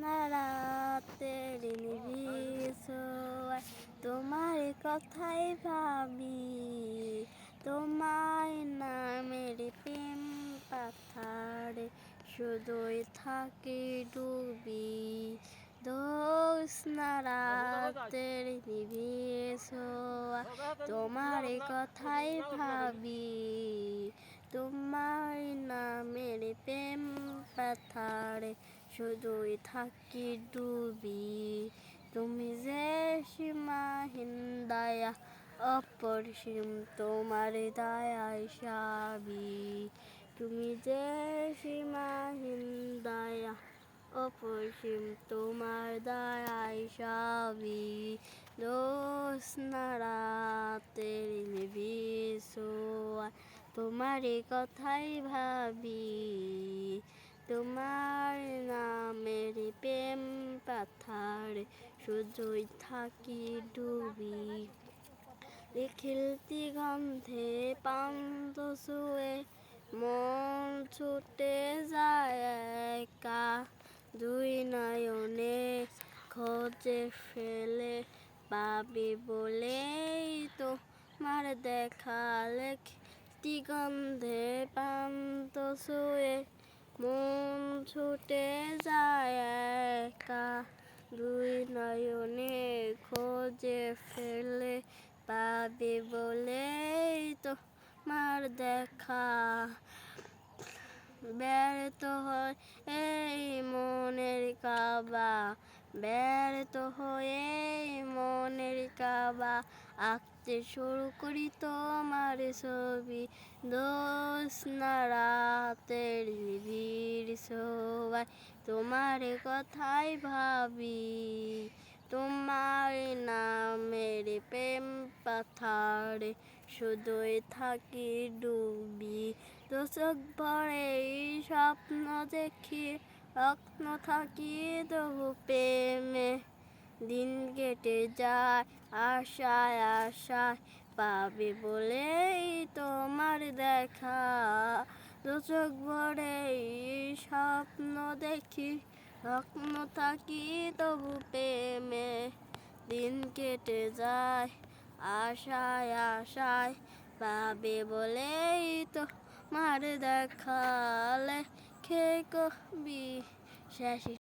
রাতের নিবিড় ছোঁয়ায় তোমার কথাই ভাবি, তোমার নামের প্রেম পাথারে শুধুই থাকি ডুবি। জ্যোৎস্না রাতের নিবিড় ছোঁয়ায় তোমার কথাই ভাবি, তোমার নামের প্রেম পাথারে শুধুই থাকি ডুবি। তুমি যে সীমাহীন দয়া অপরিসীম তোমার দয়ায় সাবি, তুমি যে সীমাহীন দয়া অপরিসীম তোমার দয়ায় সাবি। জ্যোৎস্না রাতের নিবিড় ছোঁয়ায় তোমার কথাই ভাবি, তোমার নামের প্রেম পাথারে শুধুই থাকি ডুবি। নিখিল দিগন্ধে পান্থ ছুঁয়ে মন ছুটে যায় একা, দুই নয়নে খোঁজে ফেলে পাবি বলেই তোমার দেখা। দিগন্ধে পান্থ ছুঁয়ে মন ছুটে যায় একা, দুই নয়নে খোঁজে ফেলে পাবি বলেই তোমার দেখা। ব্যর্থ হয় এই মনের কাবা, ব্যর্থ হয়ে মনের কাবা, আঁকতে শুরু করি তোমার ছবি। জ্যোৎস্না রাতের নিবিড় ছোঁয়ায় তোমার কথাই ভাবি, তোমার নামের প্রেম পাথারে শুধুই থাকি ডুবি। চোখ ভরে স্বপ্ন দেখি রত্ন থাকি তবু প্রেমে, দিন কেটে যায় আশায় আশায় পাবে বলেই তোমার দেখা। চোখ ভরে স্বপ্ন দেখি রত্ন থাকি তবু প্রেমে, দিন কেটে যায় আশায় আশায় পাবে বলেই তোমার দেখা। লেখে কবি শেষ।